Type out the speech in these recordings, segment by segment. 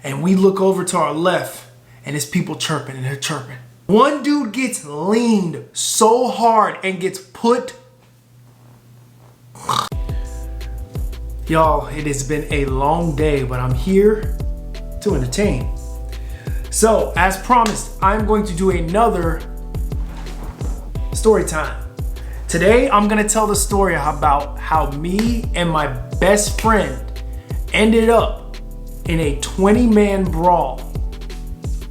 And we look over to our left and it's people chirping and they're chirping. One dude gets leaned so hard and gets put. Y'all, it has been a long day, but I'm here to entertain. So, as promised, I'm going to do another story time. Today, I'm gonna tell the story about how me and my best friend ended up in a 20-man brawl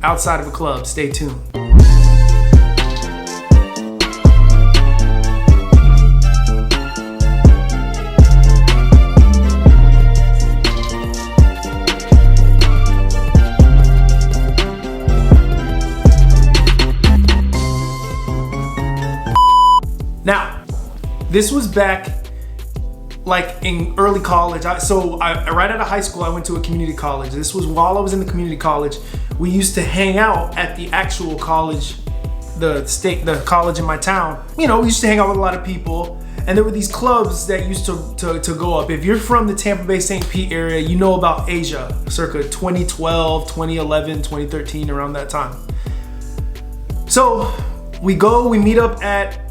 outside of a club. Stay tuned. Now, this was back like in early college. Right out of high school, I went to a community college. This was while I was in the community college. We used to hang out at the actual college, the college in my town. You know, we used to hang out with a lot of people, and there were these clubs that used to go up. If you're from the Tampa Bay, St. Pete area, you know about Asia, circa 2012, 2011, 2013, around that time. So we meet up at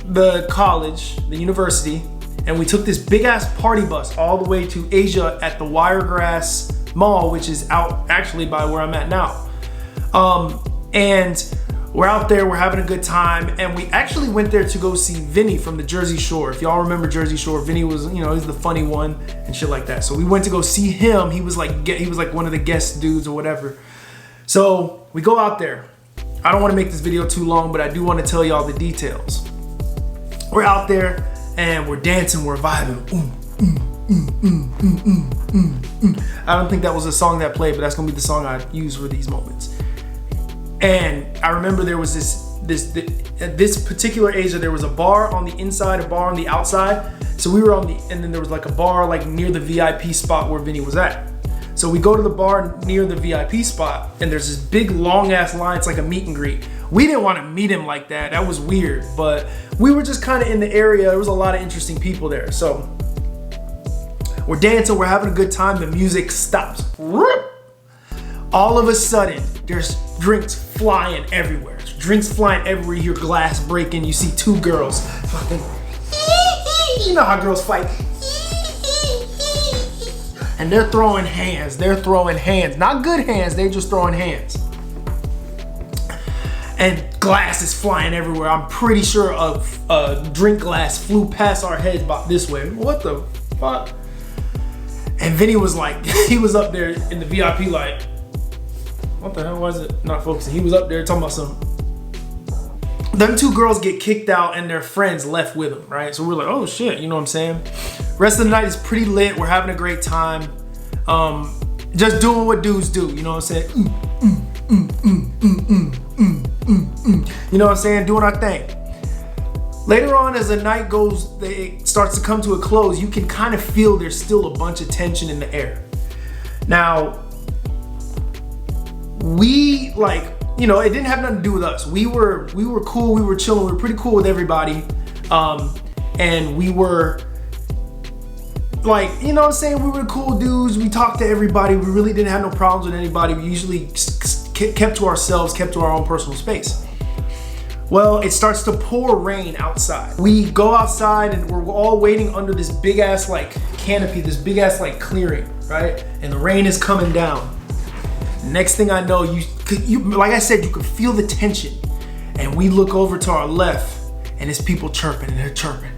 the college, the university, and we took this big ass party bus all the way to Asia at the Wiregrass Mall, which is out actually by where I'm at now. And we're out there, we're having a good time, and we actually went there to go see Vinny from the Jersey Shore. If y'all remember Jersey Shore, Vinny was, you know, he's the funny one and shit like that. So we went to go see him. He was like one of the guest dudes or whatever. So we go out there. I don't want to make this video too long, but I do want to tell y'all the details. We're out there and we're dancing, we're vibing. I don't think that was a song that played, but that's gonna be the song I use for these moments. And I remember there was this particular Asia, there was a bar on the inside, a bar on the outside. So we were and then there was like a bar like near the VIP spot where Vinny was at. So we go to the bar near the VIP spot and there's this big long ass line. It's like a meet and greet. We didn't want to meet him like that. That was weird, but we were just kind of in the area. There was a lot of interesting people there. So we're dancing, we're having a good time. The music stops. All of a sudden, there's drinks flying everywhere. Drinks flying everywhere. You hear glass breaking. You see two girls fucking, you know how girls fight. And they're throwing hands. They're throwing hands. Not good hands, they're just throwing hands. And glass is flying everywhere. I'm pretty sure a drink glass flew past our heads about this way. What the fuck? And Vinny was like, he was up there in the VIP like, what the hell was it? Not focusing. He was up there talking about something. Them two girls get kicked out and their friends left with them, right? So we're like, oh shit, you know what I'm saying? Rest of the night is pretty lit. We're having a great time. Just doing what dudes do, you know what I'm saying? You know what I'm saying? Doing our thing. Later on, as the night goes, it starts to come to a close, you can kind of feel there's still a bunch of tension in the air. Now, we like, you know, it didn't have nothing to do with us. We were cool, we were chilling, we were pretty cool with everybody. And we were like, you know what I'm saying? We were cool dudes, we talked to everybody, we really didn't have no problems with anybody. We usually kept to ourselves, kept to our own personal space. Well, it starts to pour rain outside. We go outside and we're all waiting under this big ass like canopy, this big ass like clearing, right? And the rain is coming down. Next thing I know, you like I said, you could feel the tension. And we look over to our left and it's people chirping and they're chirping.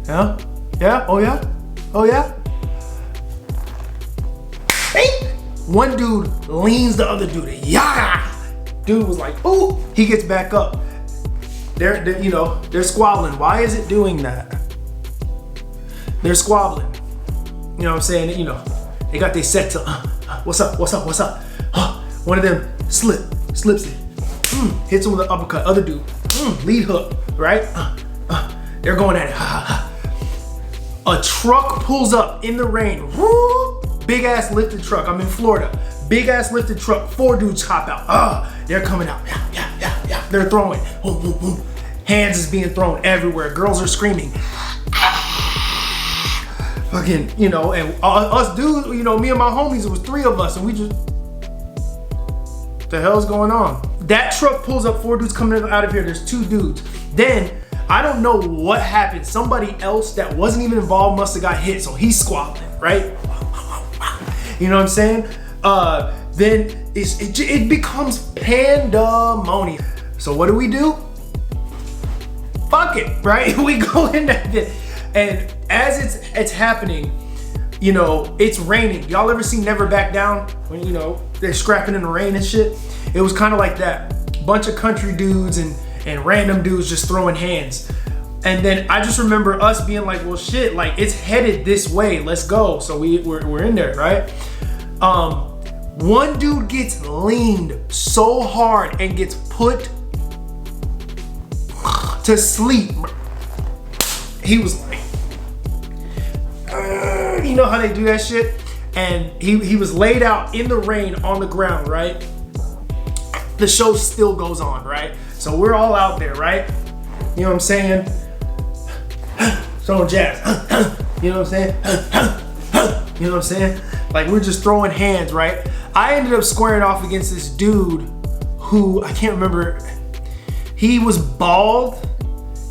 Yeah? Yeah? Oh yeah? Oh yeah? Hey! One dude leans the other dude. Yeah! Dude was like, ooh! He gets back up. They're squabbling. Why is it doing that? They're squabbling. You know what I'm saying? You know, they got their sets up. What's up? What's up? What's up? One of them slips it. Hits him with an uppercut. Other dude, lead hook, right? They're going at it. A truck pulls up in the rain. Woo! Big ass lifted truck. I'm in Florida. Big ass lifted truck. 4 dudes hop out. They're coming out. Yeah. They're throwing. Boom, boom, boom. Hands is being thrown everywhere. Girls are screaming. fucking, you know, and us dudes, you know, me and my homies, it was 3 of us, and we just, what the hell's going on? That truck pulls up, 4 dudes coming out of here. There's 2 dudes. Then I don't know what happened. Somebody else that wasn't even involved must have got hit, so he's squabbling, right? You know what I'm saying? Then it becomes pandemonium. So what do? Fuck it, right? We go in there, and as it's happening, you know, it's raining. Y'all ever seen Never Back Down? When, you know, they're scrapping in the rain and shit? It was kind of like that. Bunch of country dudes and random dudes just throwing hands. And then I just remember us being like, well, shit, like, it's headed this way. Let's go. So we're in there, right? One dude gets leaned so hard and gets put to sleep. He was like, you know how they do that shit? And he was laid out in the rain on the ground, right? The show still goes on, right? So we're all out there, right? You know what I'm saying? Throwing jazz. You know what I'm saying? You know what I'm saying? Like, we're just throwing hands, right? I ended up squaring off against this dude who, I can't remember. He was bald.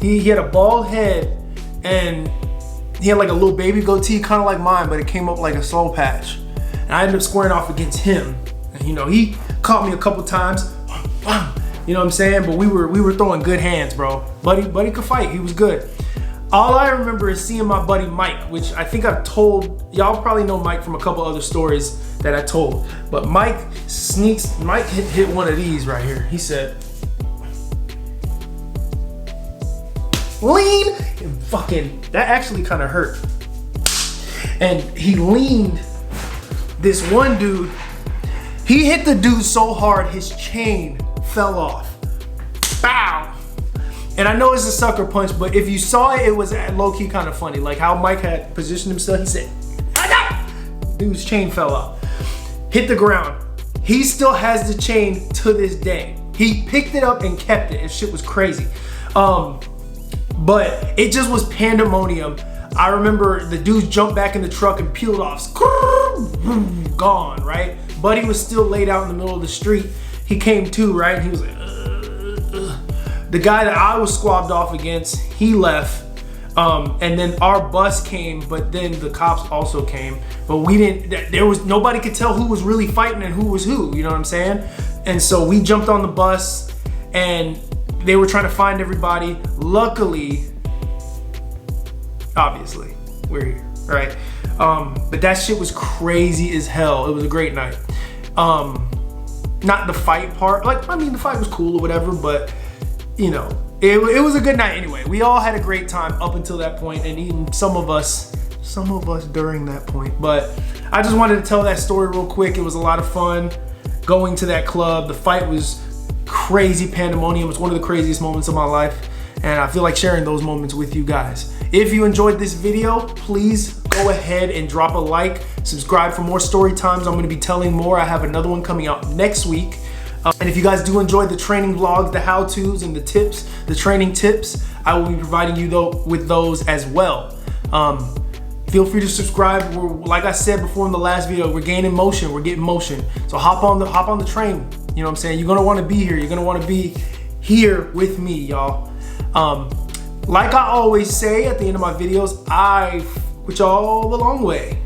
He had a bald head, and he had like a little baby goatee, kind of like mine, but it came up like a soul patch. And I ended up squaring off against him. And, you know, he caught me a couple times. You know what I'm saying? But we were throwing good hands, bro. Buddy could fight. He was good. All I remember is seeing my buddy Mike, which I think I've told, y'all probably know Mike from a couple other stories that I told. But Mike hit one of these right here. He said, lean, and fucking, that actually kind of hurt. And he leaned this one dude. He hit the dude so hard, his chain fell off. Bow. And I know it's a sucker punch, but if you saw it, it was low-key kind of funny. Like how Mike had positioned himself, he said, dude's chain fell off. Hit the ground. He still has the chain to this day. He picked it up and kept it, and shit was crazy. But it just was pandemonium. I remember the dudes jumped back in the truck and peeled off. Gone, right? Buddy was still laid out in the middle of the street. He came to, right? And he was like, The guy that I was squabbed off against, he left. And then our bus came, but then the cops also came. But we didn't, nobody could tell who was really fighting and who was who, you know what I'm saying? And so we jumped on the bus and they were trying to find everybody. Luckily, obviously, we're here, right? But that shit was crazy as hell. It was a great night. Not the fight part, like, I mean, the fight was cool or whatever, but you know, it was a good night anyway. We all had a great time up until that point, and even some of us during that point. But I just wanted to tell that story real quick. It was a lot of fun going to that club. The fight was crazy pandemonium. It was one of the craziest moments of my life, and I feel like sharing those moments with you guys. If you enjoyed this video, please go ahead and drop a like, subscribe for more story times. I'm gonna be telling more. I have another one coming out next week. And if you guys do enjoy the training vlogs, the how-tos and the tips, the training tips, I will be providing you with those as well. Feel free to subscribe. Like I said before in the last video, we're gaining motion, we're getting motion. So hop on the train. You know what I'm saying? You're gonna wanna be here. You're gonna wanna be here with me, y'all. Like I always say at the end of my videos, I with y'all the long way.